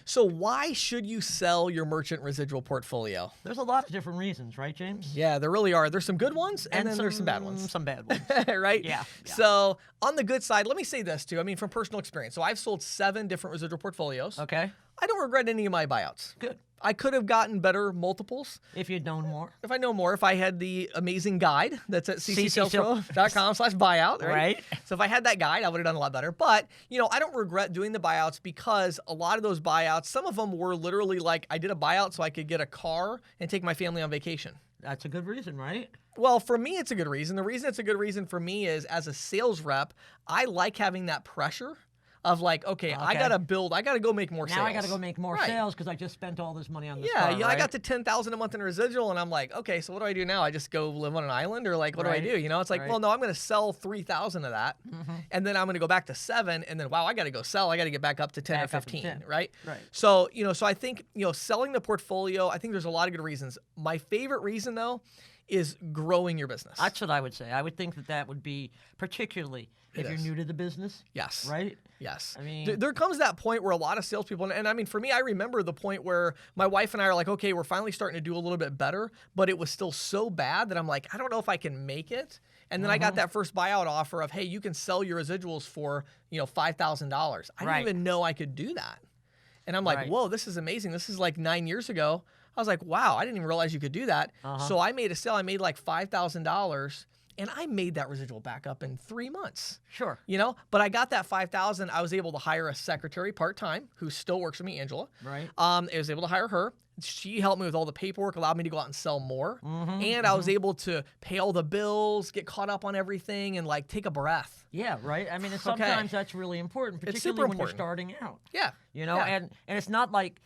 So why should you sell your merchant residual portfolio? There's a lot of different reasons, right, James? Yeah, there really are. There's some good ones, and then there's some bad ones. Some bad ones. Right? Yeah. So on the good side, let me say this too. I mean, from personal experience. So I've sold 7 different residual portfolios. Okay. I don't regret any of my buyouts. Good. I could have gotten better multiples. If you'd known more. If I know more, if I had the amazing guide that's at ccsalespro.com/buyout, right? So if I had that guide, I would have done a lot better. But, I don't regret doing the buyouts because a lot of those buyouts, some of them were literally like, I did a buyout so I could get a car and take my family on vacation. That's a good reason, right? Well, for me, it's a good reason. The reason it's a good reason for me is as a sales rep, I like having that pressure of like, okay, I got to go make more sales. Now I got to go make more sales because I just spent all this money on this car, right? I got to $10,000 a month in residual, and I'm like, okay, so what do I do now? I just go live on an island, or like, what do I do? It's like, well, no, I'm going to sell 3,000 of that, and then I'm going to go back to 7, and then wow, I got to go sell. I got to get back up to 10 or 15, right? Right. So so I think selling the portfolio, I think there's a lot of good reasons. My favorite reason though is growing your business. That's what I would say. I would think that would be particularly if you're new to the business. Yes. Right? Yes. I mean, there comes that point where a lot of salespeople, and I mean, for me, I remember the point where my wife and I are like, okay, we're finally starting to do a little bit better, but it was still so bad that I'm like, I don't know if I can make it. And then I got that first buyout offer of, hey, you can sell your residuals for, $5,000. I didn't even know I could do that. And I'm like, whoa, this is amazing. This is like 9 years ago. I was like, wow, I didn't even realize you could do that. So I made a sale. I made like $5,000. And I made that residual back up in 3 months. Sure. But I got that $5,000. I was able to hire a secretary part-time who still works for me, Angela. Right. I was able to hire her. She helped me with all the paperwork, allowed me to go out and sell more. And I was able to pay all the bills, get caught up on everything, and like take a breath. Yeah, right. I mean, sometimes that's really important, particularly when you're starting out. Yeah. And it's not like,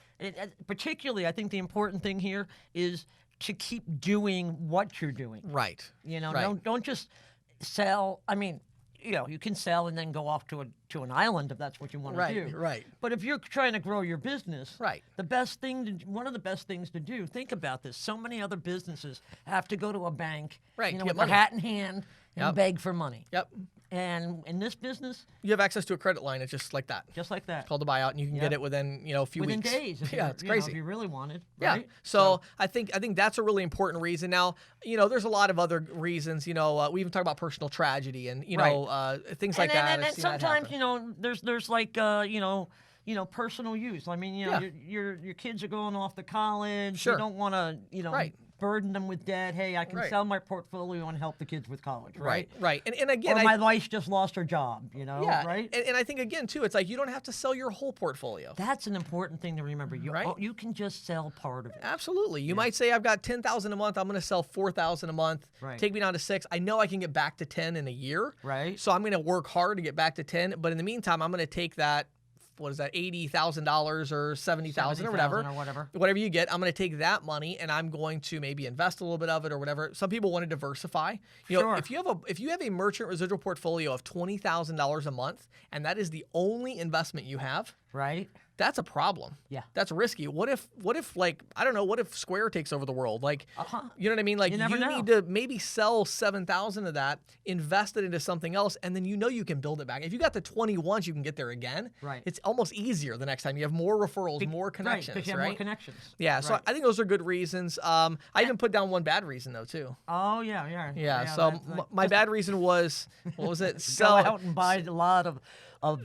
particularly, I think the important thing here is to keep doing what you're doing. Right. Don't just sell. I mean, you can sell and then go off to an island if that's what you want to do. Right. But if you're trying to grow your business, right. One of the best things to do, think about this. So many other businesses have to go to a bank, with their hat in hand and beg for money. Yep. And in this business, you have access to a credit line. It's just like that. Just like that. It's called the buyout, and you can get it within a few weeks. Within days. It's crazy. If you really wanted. Yeah. Right? So I think that's a really important reason. Now, there's a lot of other reasons. We even talk about personal tragedy and things like that. And sometimes there's like personal use. I mean, your kids are going off to college. Sure. You don't want to burden them with debt. Hey, I can sell my portfolio and help the kids with college, right? Right. And again, or my wife just lost her job, right? And I think, again, too, it's like you don't have to sell your whole portfolio. That's an important thing to remember. You can just sell part of it. Absolutely. You might say, I've got $10,000 a month. I'm going to sell $4,000 a month. Right. Take me down to 6. I know I can get back to 10 in a year. Right. So I'm going to work hard to get back to 10. But in the meantime, I'm going to take that, what is that, $80,000 or $70,000 or whatever. Whatever you get, I'm going to take that money and I'm going to maybe invest a little bit of it or whatever. Some people want to diversify. If you have a merchant residual portfolio of $20,000 a month and that is the only investment you have, right? That's a problem. Yeah. That's risky. What if like, I don't know, what if Square takes over the world? Like, you know what I mean? Like, you need to maybe sell 7,000 of that, invest it into something else, and then you can build it back. If you got the 20 once, you can get there again. Right. It's almost easier the next time. You have more referrals, more connections, because you have more connections. Yeah, so I think those are good reasons. I even put down one bad reason, though, too. Oh, yeah. Yeah, so my bad reason was, what was it? Go out and buy a lot of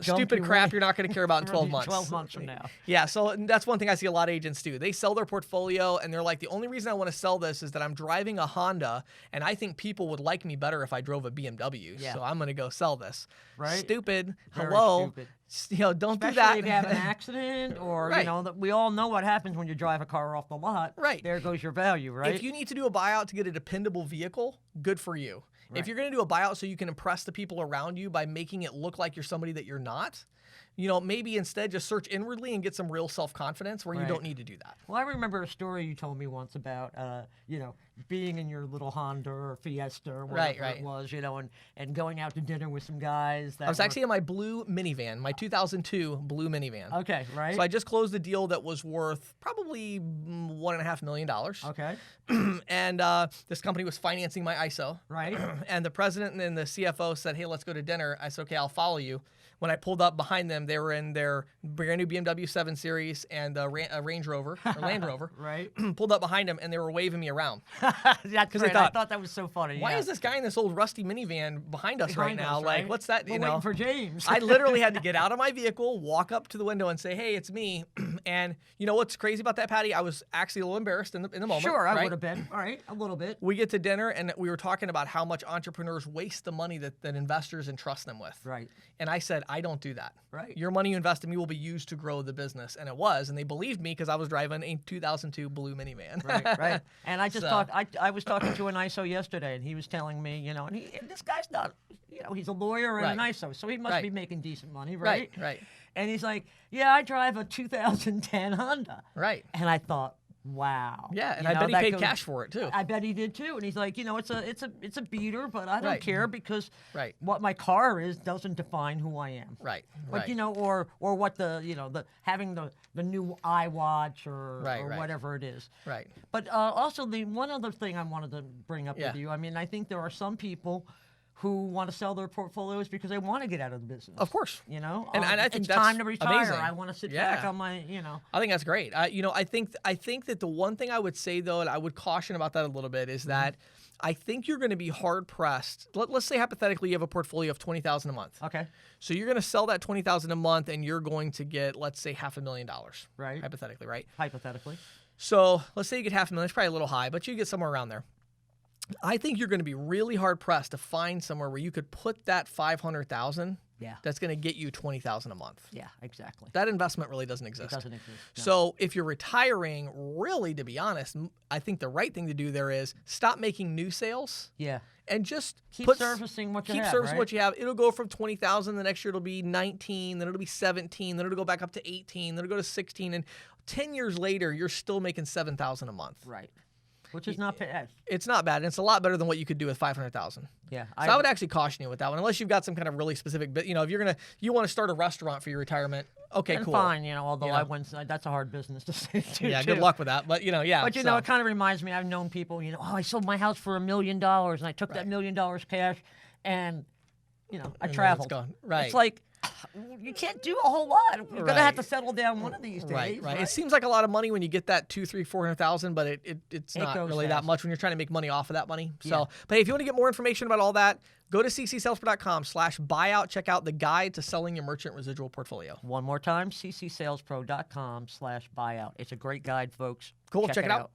stupid crap you're not going to care about in 12 months. 12 months from now. Yeah, so that's one thing I see a lot of agents do. They sell their portfolio, and they're like, the only reason I want to sell this is that I'm driving a Honda, and I think people would like me better if I drove a BMW, so I'm going to go sell this. Right? Stupid. Very Hello. Stupid. Don't Especially do that. if you have an accident or, that we all know what happens when you drive a car off the lot. Right. There goes your value, right? If you need to do a buyout to get a dependable vehicle, good for you. Right. If you're going to do a buyout so you can impress the people around you by making it look like you're somebody that you're not, maybe instead just search inwardly and get some real self-confidence where you don't need to do that. Well, I remember a story you told me once about, being in your little Honda or Fiesta or whatever it was, and going out to dinner with some guys. I was actually in my blue minivan, my 2002 blue minivan. Okay, right. So I just closed a deal that was worth probably $1.5 million. Okay. And this company was financing my ISO. Right. And the president and the CFO said, hey, let's go to dinner. I said, okay, I'll follow you. when I pulled up behind them, they were in their brand new BMW 7 Series and a Range Rover or Land Rover. Right. Pulled up behind them and they were waving me around. That's they right. I thought that was so funny. Why is this guy in this old rusty minivan behind us right now? Right? Like, what's that? We're waiting for James. I literally had to get out of my vehicle, walk up to the window, and say, "Hey, it's me." And you know what's crazy about that, Patty? I was actually a little embarrassed in the moment. Sure, I right? would have been. All right, a little bit. We get to dinner, and we were talking about how much entrepreneurs waste the money that investors entrust them with. Right. And I said, I don't do that. Right. Your money you invest in me will be used to grow the business. And it was. And they believed me because I was driving a 2002 blue minivan. Right. And I just I was talking to an ISO yesterday, and he was telling me, you know, and this guy's not, you know, he's a lawyer and an ISO, so he must be making decent money, right? Right. And he's like, yeah, I drive a 2010 Honda. Right. And I thought, wow. Yeah, and I bet he paid cash for it too. I bet he did too. And he's like, you know, it's a beater, but I don't care because Right. what my car is doesn't define who I am. Right. But you know, or what the, you know, the having the new iWatch or whatever it is. Right. But also the one other thing I wanted to bring up with you. I mean, I think there are some people who want to sell their portfolios because they want to get out of the business. Of course. You know, and I think it's that's time to retire. amazing. I want to sit back on my, you know. I think that's great. You know, I think that the one thing I would say though, and I would caution about that a little bit, is that I think you're going to be hard pressed. Let's say hypothetically you have a portfolio of $20,000 a month. Okay. So you're going to sell that $20,000 a month, and you're going to get, let's say, $500,000. Right. Hypothetically, right? Hypothetically. So let's say you get $500,000. It's probably a little high, but you get somewhere around there. I think you're going to be really hard pressed to find somewhere where you could put that $500,000. Yeah. That's going to get you $20,000 a month. Yeah, exactly. That investment really doesn't exist. It doesn't exist. No. So if you're retiring, really, to be honest, I think the right thing to do there is stop making new sales. Yeah. And just keep servicing what you have. Keep servicing what you have. It'll go from 20,000. The next year it'll be 19. Then it'll be 17. Then it'll go back up to 18. Then it'll go to 16. And 10 years later, you're still making $7,000 a month. Right. Which is not bad. It's not bad, and it's a lot better than what you could do with $500,000. Yeah, so I would actually caution you with that one, unless you've got some kind of really specific. But you know, if you want to start a restaurant for your retirement, okay, and cool. Fine, you know. Although I wouldn't, that's a hard business to say too. Yeah, good luck with that. But you know, yeah. But you know, it kind of reminds me. I've known people. You know, I sold my house for $1 million, and I took that $1 million cash, and you know, I traveled. It's gone. Right. It's like, you can't do a whole lot. You're gonna have to settle down one of these days. Right. It seems like a lot of money when you get that $200,000, $300,000, but it's not really that much when you're trying to make money off of that money. So, but hey, if you want to get more information about all that, go to ccsalespro.com/buyout. Check out the guide to selling your merchant residual portfolio. One more time, ccsalespro.com/buyout. It's a great guide, folks. Cool. Check it out.